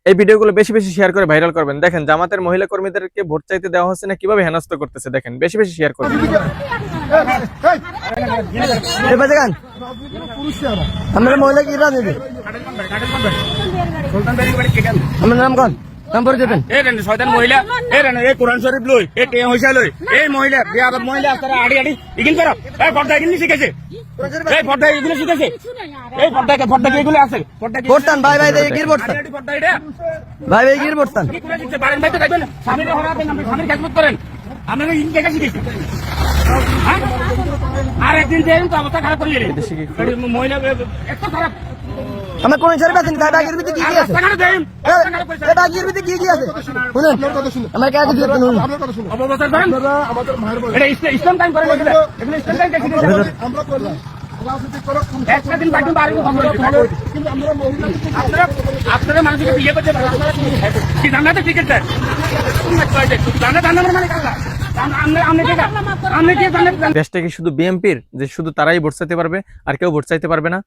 এই ভিডিওগুলো বেশি বেশি শেয়ার করে ভাইরাল করবেন। দেখেন জামাতের মহিলা কর্মীদেরকে ভোট চাইতে দেওয়া হচ্ছে না, কিভাবে হেনস্থা করতেছে দেখেন। বেশি বেশি শেয়ার করবেন। আমরা মহিলা কি রাজনীতি আমার নাম কন নাম পরে দেবেন শয়তান মহিলা এই কোরআন শরীফ লই এই টেয়া হইসা লই এই মহিলা বেয়াদব মহিলা আপনারা আড়ি আড়ি ইগিন করো এই পর্দা ইগিন শিখেছে এই পর্দা এগুলো শিখেছে এই পর্দা কি এগুলো আছে পর্দা কি ভোটতান ভাই ভাই গির ভোটতান পর্দা এটা ভাই ভাই গির ভোটতান কি করে দিতে পারেন ভাই তো দেখবেন স্বামীকে হরাবেন আপনি স্বামীর খেদমত করেন আপনারা ইগিন দেখে শিখেছে আর একদিন দেন তো অবস্থা খারাপ করে দিলেন মহিলা এত খারাপ আমার কোন হিসাবে আছেন বাগের ভিতরে কি কি আছে এই বাগের ভিতরে কি কি আছে শুনুন আমার কে আগে দিবেন আপনার কথা শুনুন অবস্থা করেন আমাদের মায়ের বয়স এটা ইসলাম টাইম করে এগুলো ইসলাম টাইম দেখি আমরা করলাম একটা দিন বাকি বাড়ি কিন্তু আমরা মহিলা আপনারা মানুষকে বিয়ে করতে কি জান্নাতে টিকিট দেন জান্নাত জান্নাতের মানে কারা দেশটা কি শুধু বিএনপির যে শুধু তারাই ভোট চাইতে পারবে আর কেউ ভোট চাইতে পারবে না?